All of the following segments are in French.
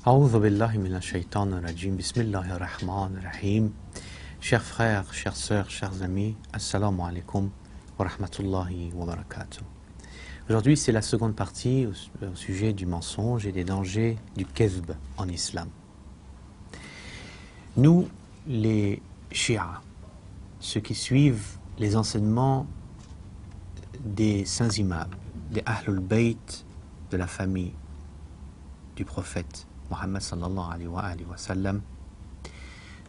A'oudhu billahi minash shaitanir rajim. Bismillahir rahmanir rahim. Chers frères, chères sœurs, chers amis, assalamu alaikum wa rahmatullahi wa barakatuh. Aujourd'hui, c'est la seconde partie au sujet du mensonge et des dangers du kezb en islam. Nous, les Shia, ceux qui suivent les enseignements des saints imams, des Ahlul Bayt, de la famille du prophète Muhammad sallallahu alayhi wa sallam,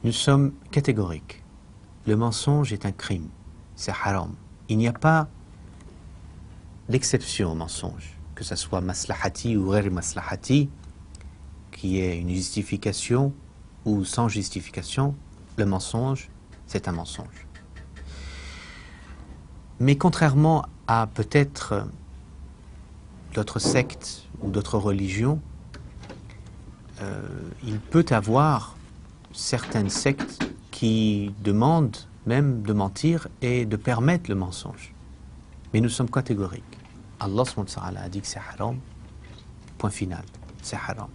nous sommes catégoriques. Le mensonge est un crime, c'est haram. Il n'y a pas d'exception au mensonge, que ce soit maslahati ou ghair maslahati, qui est une justification ou sans justification. Le mensonge, c'est un mensonge. Mais contrairement à peut-être d'autres sectes ou d'autres religions, il peut avoir certaines sectes qui demandent même de mentir et de permettre le mensonge. Mais nous sommes catégoriques. Allah a dit que c'est haram. Point final, c'est haram.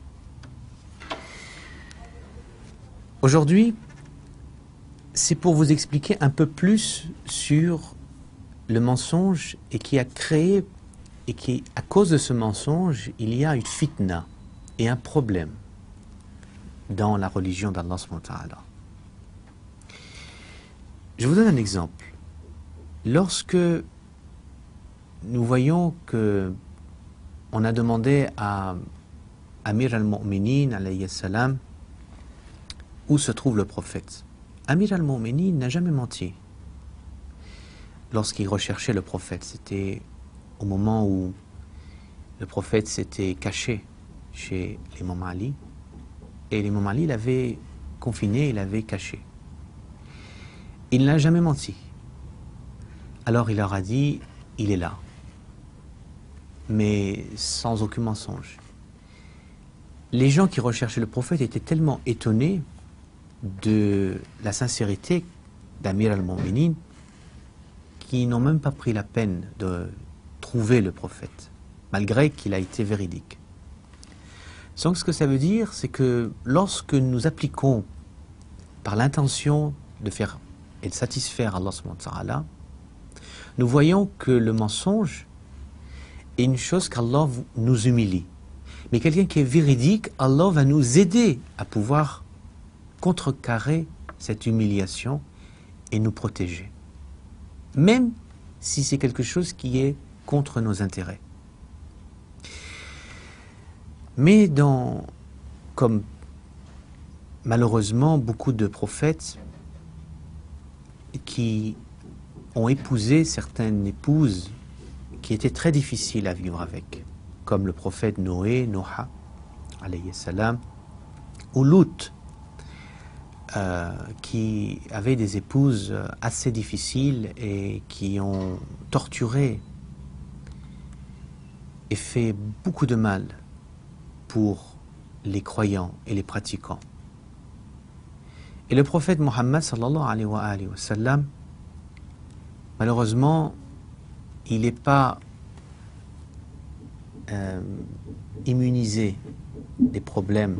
Aujourd'hui, c'est pour vous expliquer un peu plus sur le mensonge et qui a créé, et qui, à cause de ce mensonge, il y a une fitna et un problème dans la religion d'Allah subhanahu wa ta'ala. Je vous donne un exemple. Lorsque nous voyons que on a demandé à Amir al-Mu'minin alayhi salam où se trouve le prophète. Amir al-Mu'minin n'a jamais menti. Lorsqu'il recherchait le prophète, c'était au moment où le prophète s'était caché chez l'imam Ali, et l'imam Ali l'avait confiné, il l'avait caché. Il n'a jamais menti. Alors il leur a dit, il est là, mais sans aucun mensonge. Les gens qui recherchaient le prophète étaient tellement étonnés de la sincérité d'Amir al-Mu'minin qu'ils n'ont même pas pris la peine de trouver le prophète, malgré qu'il a été véridique. Donc ce que ça veut dire, c'est que lorsque nous appliquons par l'intention de faire et de satisfaire Allah subhanahu wa ta'ala, nous voyons que le mensonge est une chose qu'Allah nous humilie. Mais quelqu'un qui est véridique, Allah va nous aider à pouvoir contrecarrer cette humiliation et nous protéger. Même si c'est quelque chose qui est contre nos intérêts. Mais comme malheureusement beaucoup de prophètes qui ont épousé certaines épouses qui étaient très difficiles à vivre avec, comme le prophète Noé, Noha, alayhi salam, ou Lut, qui avaient des épouses assez difficiles et qui ont torturé et fait beaucoup de mal pour les croyants et les pratiquants. Et le prophète Muhammad sallallahu alayhi wa sallam, malheureusement, il n'est pas immunisé des problèmes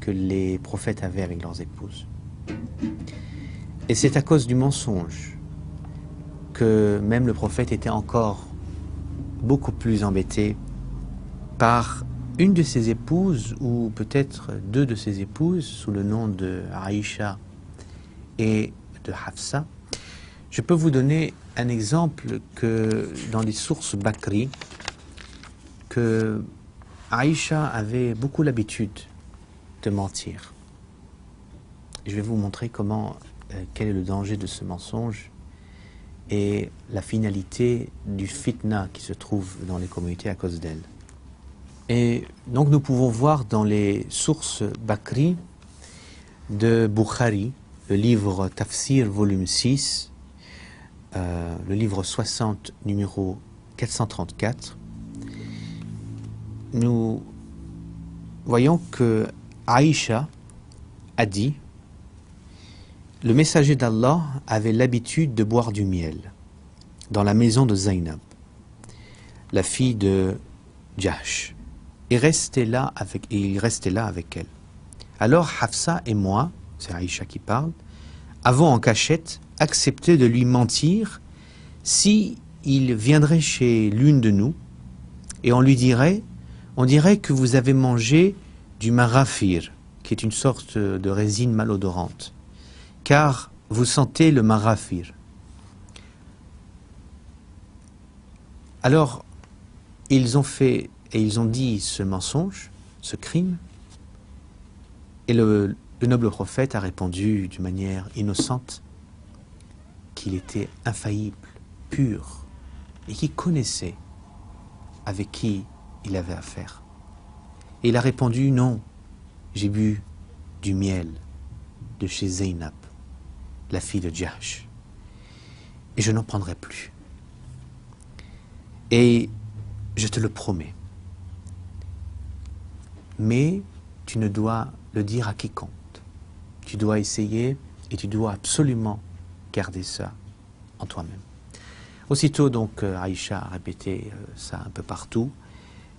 que les prophètes avaient avec leurs épouses. Et c'est à cause du mensonge que même le prophète était encore beaucoup plus embêté par une de ses épouses, ou peut-être deux de ses épouses, sous le nom de Aïcha et de Hafsa. Je peux vous donner un exemple que dans les sources Bakri, que Aïcha avait beaucoup l'habitude de mentir. Je vais vous montrer quel est le danger de ce mensonge et la finalité du fitna qui se trouve dans les communautés à cause d'elle. Et donc nous pouvons voir dans les sources Bakri de Bukhari, le livre Tafsir, volume 6, le livre 60, numéro 434, nous voyons que Aïcha a dit « Le messager d'Allah avait l'habitude de boire du miel dans la maison de Zaynab, la fille de Jahsh. et il restait là avec elle. Alors Hafsa et moi, c'est Aïcha qui parle, avons en cachette accepté de lui mentir si il viendrait chez l'une de nous et on dirait que vous avez mangé du marafir, qui est une sorte de résine malodorante, car vous sentez le marafir. Alors, ils ont dit ce mensonge, ce crime, et le noble prophète a répondu d'une manière innocente qu'il était infaillible, pur, et qu'il connaissait avec qui il avait affaire. Et il a répondu, non, j'ai bu du miel de chez Zainab, la fille de Jahsh, et je n'en prendrai plus. Et je te le promets. Mais tu ne dois le dire à quiconque. Tu dois essayer et tu dois absolument garder ça en toi-même. Aussitôt, donc, Aïcha a répété ça un peu partout,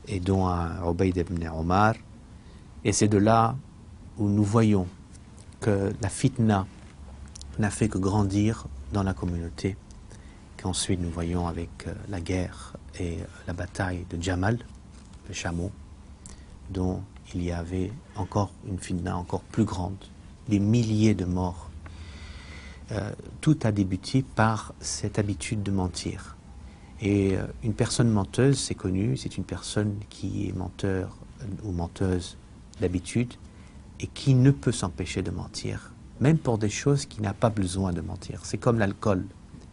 et dont à Ubayd ibn Omar. Et c'est de là où nous voyons que la fitna n'a fait que grandir dans la communauté, qu'ensuite nous voyons avec la guerre et la bataille de Jamal, le chameau, dont il y avait encore une fitna encore plus grande, des milliers de morts. Tout a débuté par cette habitude de mentir. Et une personne menteuse, c'est connu, c'est une personne qui est menteur ou menteuse d'habitude et qui ne peut s'empêcher de mentir, même pour des choses qui n'a pas besoin de mentir. C'est comme l'alcool,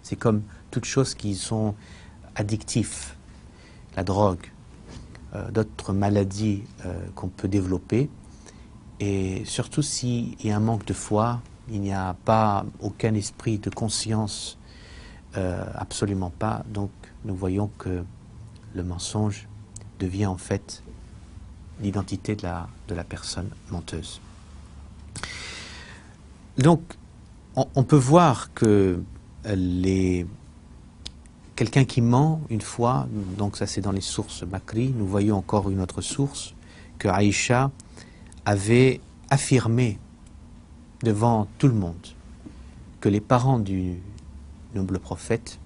c'est comme toutes choses qui sont addictives, la drogue, d'autres maladies qu'on peut développer. Et surtout s'il y a un manque de foi, il n'y a pas aucun esprit de conscience, absolument pas. Donc nous voyons que le mensonge devient en fait l'identité de la personne menteuse. Donc on peut voir que quelqu'un qui ment une fois, donc ça c'est dans les sources Makri, nous voyons encore une autre source, que Aïcha avait affirmé devant tout le monde que les parents du noble prophète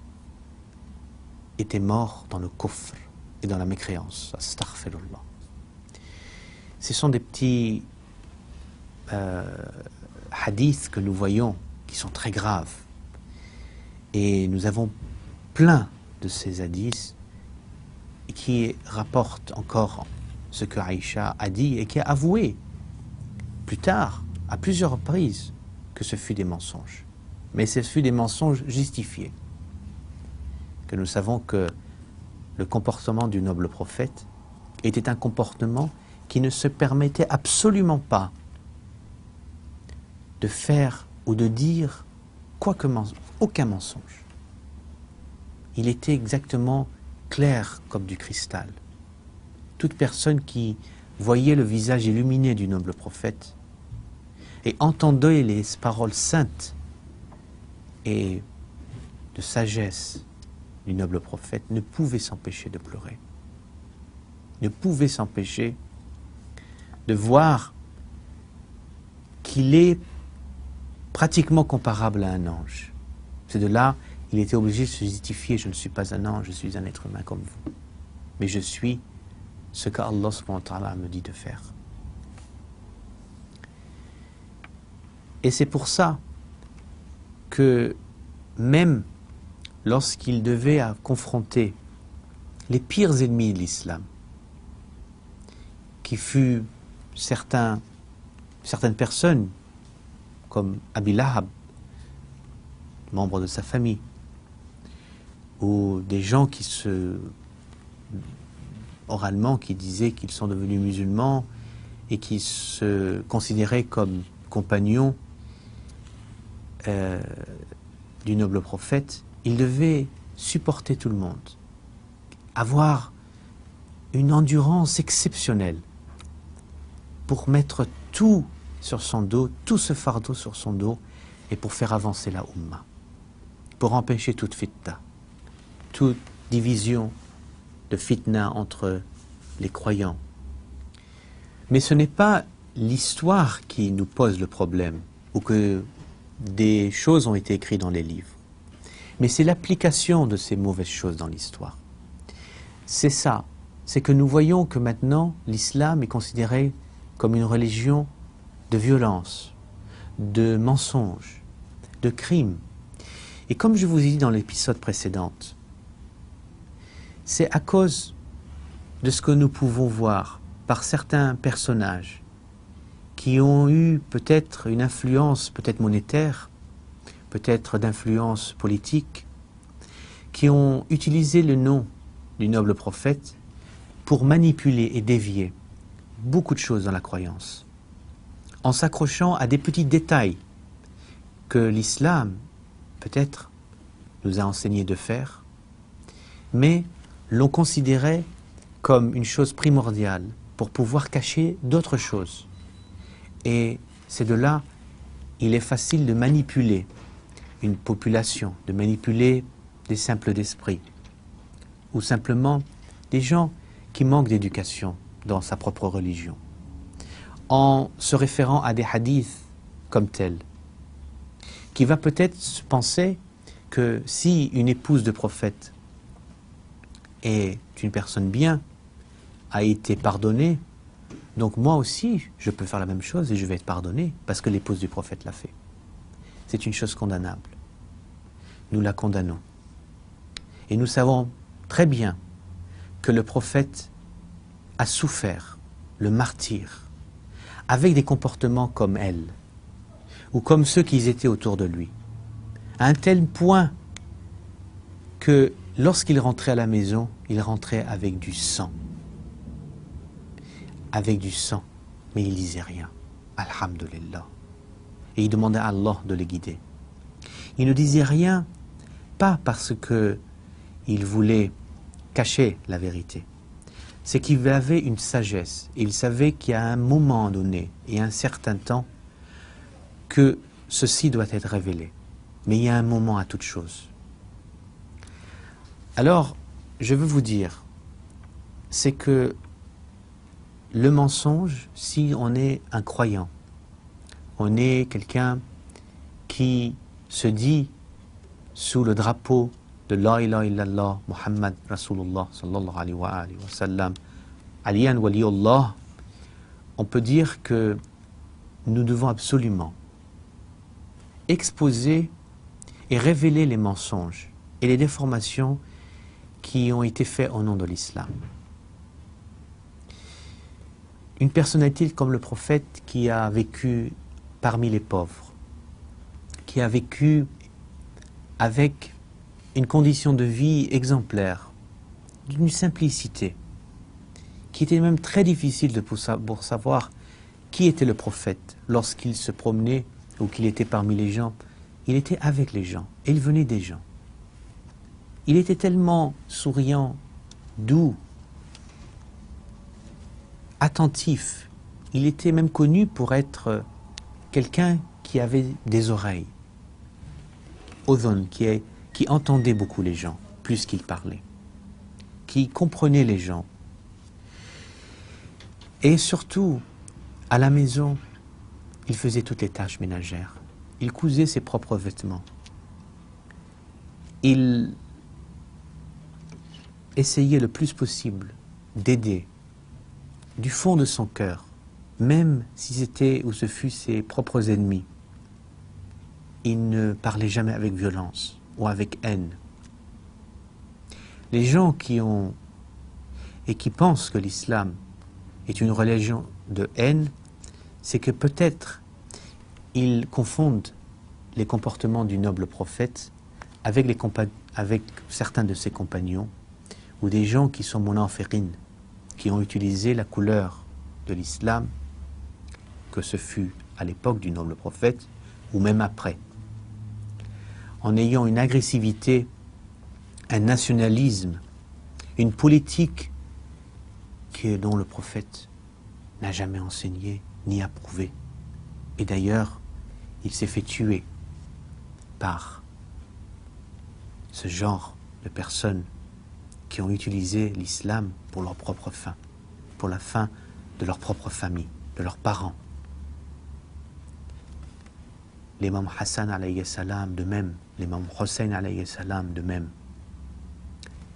étaient morts dans le kufr et dans la mécréance. Astaghfirullah. Ce sont des petits hadiths que nous voyons qui sont très graves. Et nous avons plein de ces hadiths qui rapportent encore ce que Aïcha a dit et qui a avoué plus tard, à plusieurs reprises, que ce fut des mensonges. Mais ce fut des mensonges justifiés. Que nous savons que le comportement du noble prophète était un comportement qui ne se permettait absolument pas de faire ou de dire aucun mensonge. Il était exactement clair comme du cristal. Toute personne qui voyait le visage illuminé du noble prophète et entendait les paroles saintes et de sagesse du noble prophète ne pouvait s'empêcher de pleurer, ne pouvait s'empêcher de voir qu'il est pratiquement comparable à un ange. C'est de là, il était obligé de se justifier, je ne suis pas un ange, je suis un être humain comme vous. Mais je suis ce qu'Allah subhanahu wa ta'ala me dit de faire. Et c'est pour ça que même lorsqu'il devait confronter les pires ennemis de l'islam, qui fut certaines personnes, comme Abi Lahab, membre de sa famille, ou des gens oralement, qui disaient qu'ils sont devenus musulmans et qui se considéraient comme compagnons du noble prophète, il devait supporter tout le monde, avoir une endurance exceptionnelle pour mettre tout sur son dos, tout ce fardeau sur son dos, et pour faire avancer la Ummah, pour empêcher toute fitna, toute division de fitna entre les croyants Mais ce n'est pas l'histoire qui nous pose le problème, ou que des choses ont été écrites dans les livres. Mais c'est l'application de ces mauvaises choses dans l'histoire. C'est ça, c'est que nous voyons que maintenant l'islam est considéré comme une religion de violence, de mensonges, de crimes. Et comme je vous ai dit dans l'épisode précédent, c'est à cause de ce que nous pouvons voir par certains personnages qui ont eu peut-être une influence, peut-être monétaire, peut-être d'influence politique, qui ont utilisé le nom du noble prophète pour manipuler et dévier beaucoup de choses dans la croyance, en s'accrochant à des petits détails que l'islam, peut-être, nous a enseigné de faire, mais l'ont considéré comme une chose primordiale pour pouvoir cacher d'autres choses. Et c'est de là, il est facile de manipuler une population, de manipuler des simples d'esprit, ou simplement des gens qui manquent d'éducation dans sa propre religion, en se référant à des hadiths comme tels, qui va peut-être penser que si une épouse de prophète est une personne bien, a été pardonnée, donc moi aussi, je peux faire la même chose et je vais être pardonné parce que l'épouse du prophète l'a fait. C'est une chose condamnable. Nous la condamnons. Et nous savons très bien que le prophète a souffert le martyre avec des comportements comme elle ou comme ceux qui étaient autour de lui, à un tel point que lorsqu'il rentrait à la maison, il rentrait avec du sang. Avec du sang, mais il ne disait rien. Alhamdulillah. Et il demandait à Allah de les guider. Il ne disait rien, pas parce qu'il voulait cacher la vérité. C'est qu'il avait une sagesse. Il savait qu'à un moment donné, et à un certain temps, que ceci doit être révélé. Mais il y a un moment à toute chose. Alors, je veux vous dire, c'est que le mensonge, si on est un croyant, on est quelqu'un qui se dit sous le drapeau de La ilaha illallah, Muhammad Rasulullah sallallahu alayhi wa sallam, Aliyan waliyullah, on peut dire que nous devons absolument exposer et révéler les mensonges et les déformations qui ont été faits au nom de l'islam. Une personnalité comme le prophète qui a vécu parmi les pauvres, qui a vécu avec une condition de vie exemplaire, d'une simplicité, qui était même très difficile pour savoir qui était le prophète lorsqu'il se promenait ou qu'il était parmi les gens. Il était avec les gens et il venait des gens. Il était tellement souriant, doux, attentif. Il était même connu pour être quelqu'un qui avait des oreilles, Odhon, qui entendait beaucoup les gens, plus qu'il parlait, qui comprenait les gens. Et surtout, à la maison, il faisait toutes les tâches ménagères. Il cousait ses propres vêtements. Il essayait le plus possible d'aider du fond de son cœur, même si c'était ou ce fut ses propres ennemis. Il ne parlait jamais avec violence ou avec haine. Les gens qui ont et qui pensent que l'islam est une religion de haine, c'est que peut-être ils confondent les comportements du noble prophète avec, avec certains de ses compagnons ou des gens qui sont munafiqin, qui ont utilisé la couleur de l'islam, que ce fut à l'époque du noble prophète ou même après, en ayant une agressivité, un nationalisme, une politique dont le prophète n'a jamais enseigné ni approuvé. Et d'ailleurs, il s'est fait tuer par ce genre de personnes qui ont utilisé l'islam pour leur propre fin, pour la fin de leur propre famille, de leurs parents. L'imam Hassan alayhi salam de même, l'imam Hussein alayhi salam de même,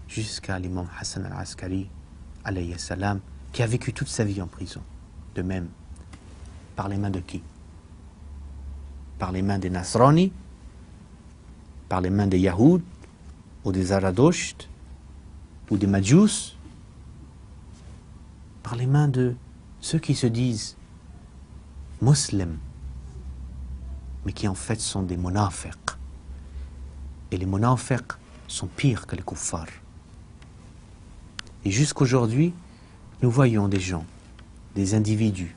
jusqu'à l'imam Hassan al-Askari alayhi salam, qui a vécu toute sa vie en prison, de même. Par les mains de qui? Par les mains des Nasrani, par les mains des Yahoud, ou des Zaradosht, ou des Majus, par les mains de ceux qui se disent musulmans, mais qui en fait sont des munafiq. Et les munafiq sont pires que les kuffars. Et jusqu'aujourd'hui, nous voyons des gens, des individus,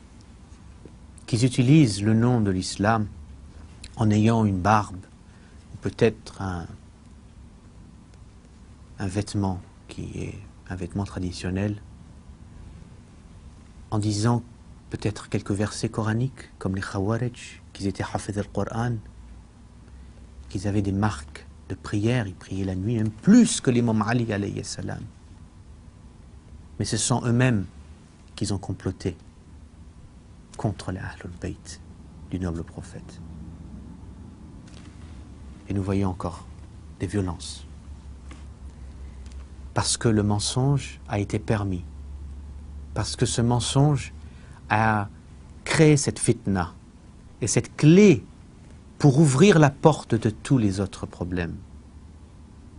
qui utilisent le nom de l'islam en ayant une barbe, ou peut-être un vêtement qui est un vêtement traditionnel, en disant peut-être quelques versets coraniques, comme les Khawarij, qu'ils étaient hafiz al-Qur'an, qu'ils avaient des marques de prière, ils priaient la nuit, même plus que l'imam Ali alayhi salam. Mais ce sont eux-mêmes qu'ils ont comploté contre les Ahlul Bayt du noble prophète. Et nous voyons encore des violences. Parce que le mensonge a été permis. Parce que ce mensonge a créé cette fitna et cette clé pour ouvrir la porte de tous les autres problèmes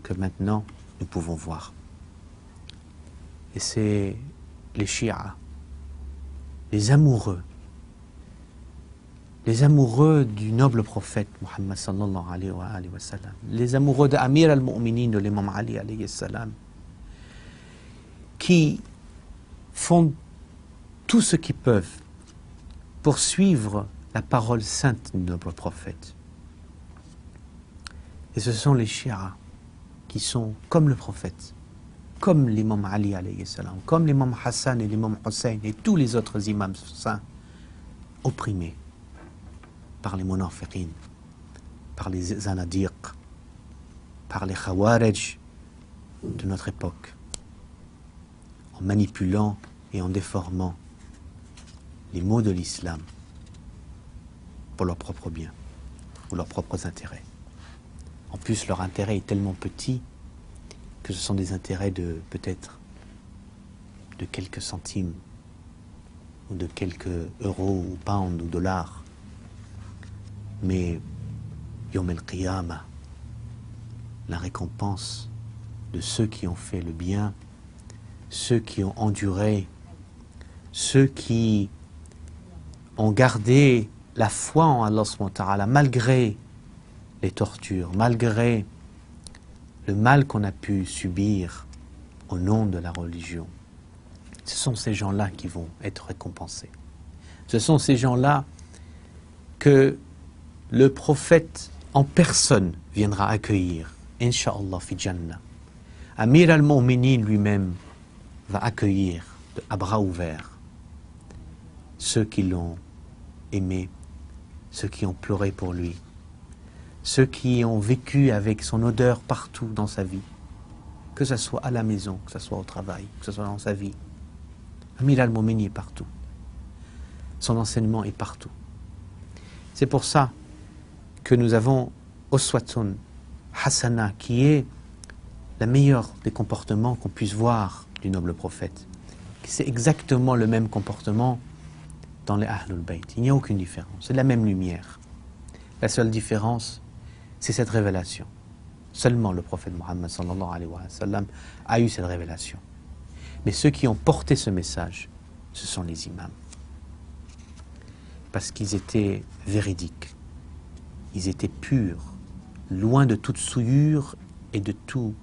que maintenant nous pouvons voir. Et c'est les chiites, les amoureux du noble prophète Muhammad sallallahu alayhi wa sallam, les amoureux d'Amir al-Mu'minin de l'imam Ali alayhi salam, qui font tout ce qu'ils peuvent pour suivre la parole sainte du noble prophète. Et ce sont les chiites qui sont comme le prophète, comme l'imam Ali alayhi salam, comme l'imam Hassan et l'imam Hussein et tous les autres imams saints, opprimés par les munafiqin, par les zanadiq, par les khawarij de notre époque, en manipulant et en déformant les mots de l'islam pour leur propre bien ou leurs propres intérêts. En plus, leur intérêt est tellement petit que ce sont des intérêts de peut-être de quelques centimes ou de quelques euros ou pounds ou dollars. Mais Yom el-Qiyamah, la récompense de ceux qui ont fait le bien, ceux qui ont enduré, ceux qui ont gardé la foi en Allah subhanahu wa ta'ala malgré les tortures, malgré le mal qu'on a pu subir au nom de la religion. Ce sont ces gens-là qui vont être récompensés. Ce sont ces gens-là que le prophète en personne viendra accueillir, Inch'Allah fi Jannah. Amir al-Mu'minin lui-même va accueillir à bras ouverts ceux qui l'ont aimé, ceux qui ont pleuré pour lui, ceux qui ont vécu avec son odeur partout dans sa vie, que ce soit à la maison, que ce soit au travail, que ce soit dans sa vie. Amir al-Mu'minin est partout. Son enseignement est partout. C'est pour ça que nous avons Uswatun Hasana, qui est la meilleure des comportements qu'on puisse voir du noble prophète. C'est exactement le même comportement dans les Ahlul Bayt. Il n'y a aucune différence. C'est la même lumière. La seule différence, c'est cette révélation. Seulement le prophète Muhammad sallallahu alayhi wa sallam a eu cette révélation. Mais ceux qui ont porté ce message, ce sont les imams. Parce qu'ils étaient véridiques. Ils étaient purs, loin de toute souillure et de toute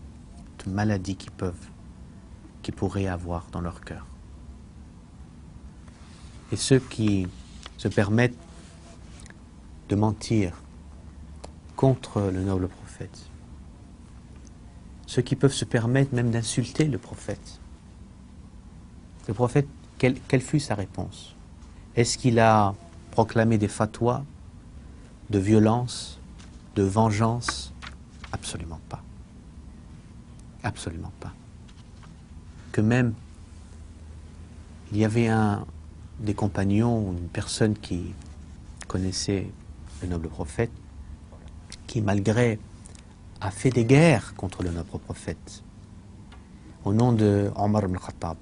maladie qu'ils pourraient avoir dans leur cœur. Et ceux qui se permettent de mentir contre le noble prophète, ceux qui peuvent se permettre même d'insulter le prophète. Le prophète, quelle fut sa réponse? Est-ce qu'il a proclamé des fatwas de violence, de vengeance? Absolument pas. Absolument pas. Que même, il y avait un des compagnons ou une personne qui connaissait le noble prophète, qui malgré a fait des guerres contre le noble prophète au nom de Omar ibn Khattab.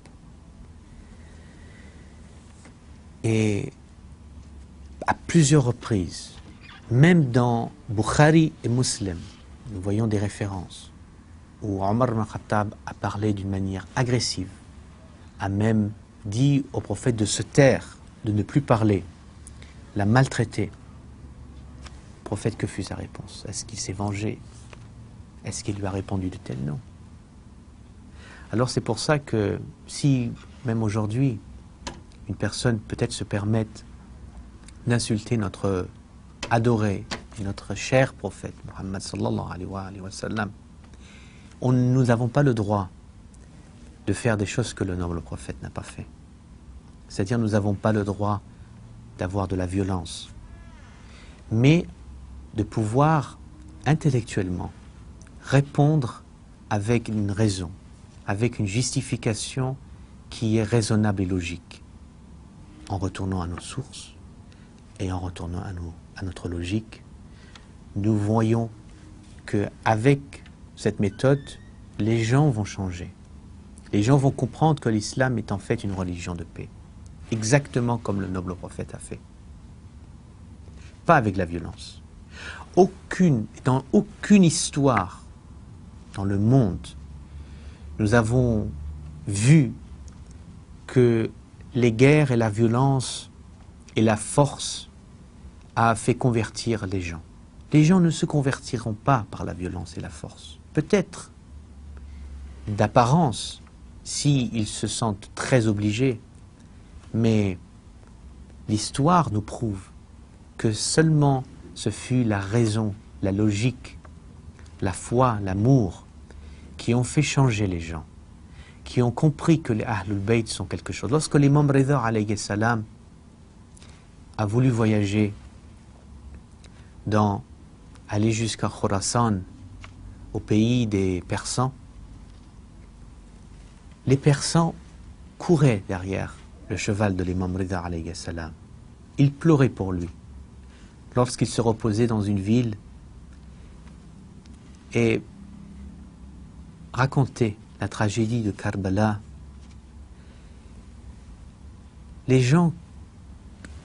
Et à plusieurs reprises, même dans Bukhari et Muslim, nous voyons des références où Omar ibn Khattab a parlé d'une manière agressive, a même dit au prophète de se taire, de ne plus parler, l'a maltraité. Prophète, que fut sa réponse? Est-ce qu'il s'est vengé? Est-ce qu'il lui a répondu de tels noms? Alors c'est pour ça que si, même aujourd'hui, une personne peut-être se permette d'insulter notre adoré et notre cher prophète, Muhammad sallallahu alayhi wa sallam, nous n'avons pas le droit de faire des choses que le noble prophète n'a pas fait. C'est-à-dire, nous n'avons pas le droit d'avoir de la violence, mais de pouvoir intellectuellement répondre avec une raison, avec une justification qui est raisonnable et logique, en retournant à nos sources et en retournant à notre logique. Nous voyons qu'avec cette méthode, les gens vont changer. Les gens vont comprendre que l'islam est en fait une religion de paix, exactement comme le noble prophète a fait. Pas avec la violence. Dans aucune histoire dans le monde, nous avons vu que les guerres et la violence et la force a fait convertir les gens. Les gens ne se convertiront pas par la violence et la force. Peut-être d'apparence, s'ils se sentent très obligés, mais l'histoire nous prouve que seulement ce fut la raison, la logique, la foi, l'amour qui ont fait changer les gens, qui ont compris que les Ahlul Bayt sont quelque chose. Lorsque l'imam Ridha alayhi salam a voulu voyager aller jusqu'à Khurasan, au pays des Persans, les Persans couraient derrière le cheval de l'imam Ridha alayhi salam. Ils pleuraient pour lui. Lorsqu'il se reposait dans une ville et racontait la tragédie de Karbala, les gens,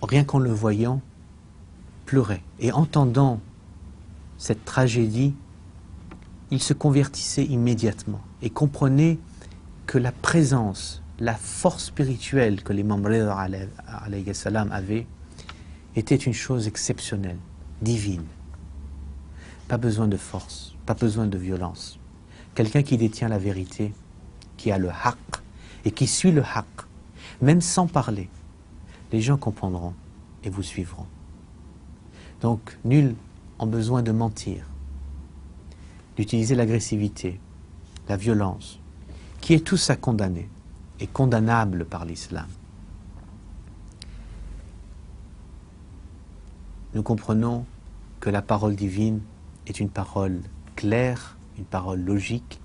rien qu'en le voyant, pleuraient. Et entendant cette tragédie, ils se convertissaient immédiatement et comprenaient que la présence, la force spirituelle que l'imam Ridha alayhi salam avait était une chose exceptionnelle, divine. Pas besoin de force, pas besoin de violence. Quelqu'un qui détient la vérité, qui a le haqq et qui suit le haqq, même sans parler, les gens comprendront et vous suivront. Donc, nul n'a besoin de mentir, d'utiliser l'agressivité, la violence, qui est tous à condamner et condamnable par l'islam. Nous comprenons que la parole divine est une parole claire, une parole logique,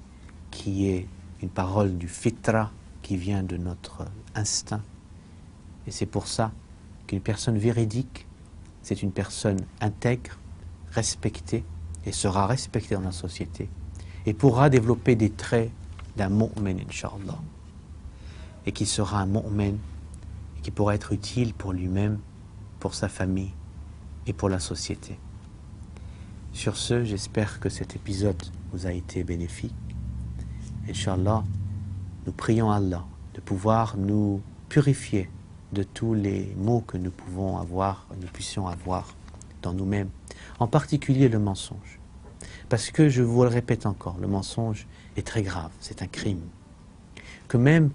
qui est une parole du fitra, qui vient de notre instinct. Et c'est pour ça qu'une personne véridique, c'est une personne intègre, respectée, et sera respectée dans la société, et pourra développer des traits d'un mu'min, Inch'Allah, et qui sera un mu'min, et qui pourra être utile pour lui-même, pour sa famille, et pour la société. Sur ce, j'espère que cet épisode vous a été bénéfique. Inch'Allah, nous prions Allah de pouvoir nous purifier de tous les maux que nous puissions avoir dans nous-mêmes, en particulier le mensonge. Parce que, je vous le répète encore, le mensonge est très grave, c'est un crime. Que même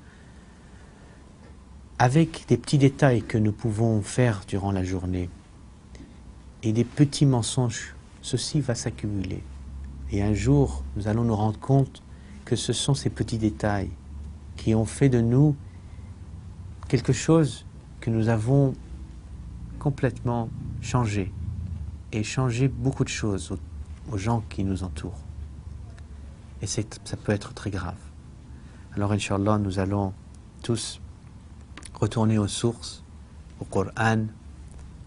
avec des petits détails que nous pouvons faire durant la journée, et des petits mensonges, ceci va s'accumuler. Et un jour, nous allons nous rendre compte que ce sont ces petits détails qui ont fait de nous quelque chose que nous avons complètement changé, et changé beaucoup de choses aux gens qui nous entourent. Et ça peut être très grave. Alors, Inch'Allah, nous allons tous retourner aux sources, au Coran,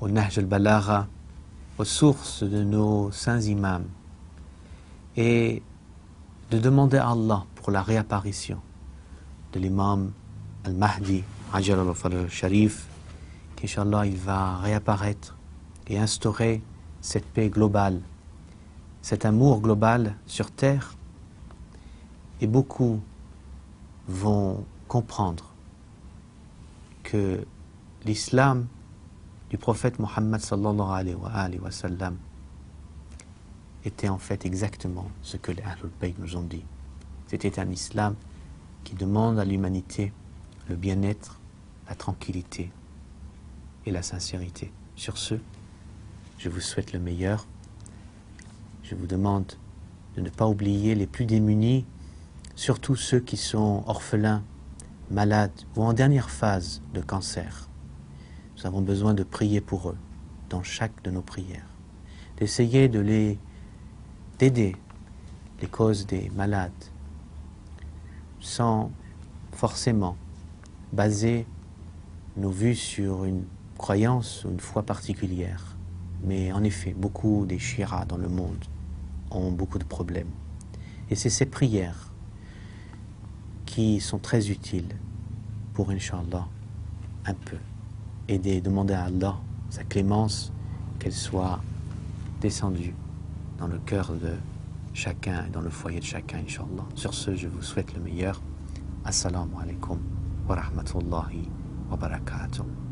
au Nahj al-Balagha, aux sources de nos saints imams, et de demander à Allah pour la réapparition de l'imam al-Mahdi, Ajal al-Faraj al-Sharif, qu'Inch'Allah il va réapparaître et instaurer cette paix globale, cet amour global sur terre, et beaucoup vont comprendre que l'islam du prophète Mohammed sallallahu alayhi wa sallam était en fait exactement ce que les Ahlul Bayt nous ont dit. C'était un islam qui demande à l'humanité le bien-être, la tranquillité et la sincérité. Sur ce, je vous souhaite le meilleur. Je vous demande de ne pas oublier les plus démunis, surtout ceux qui sont orphelins, malades ou en dernière phase de cancer. Nous avons besoin de prier pour eux dans chaque de nos prières, d'essayer d'aider les causes des malades sans forcément baser nos vues sur une croyance ou une foi particulière. Mais en effet, beaucoup des Shiras dans le monde ont beaucoup de problèmes. Et c'est ces prières qui sont très utiles pour, Inch'Allah, un peu aider, demander à Allah sa clémence, qu'elle soit descendue dans le cœur de chacun, dans le foyer de chacun, Inch'Allah. Sur ce, je vous souhaite le meilleur. Assalamu alaikum wa rahmatullahi wa barakatuh.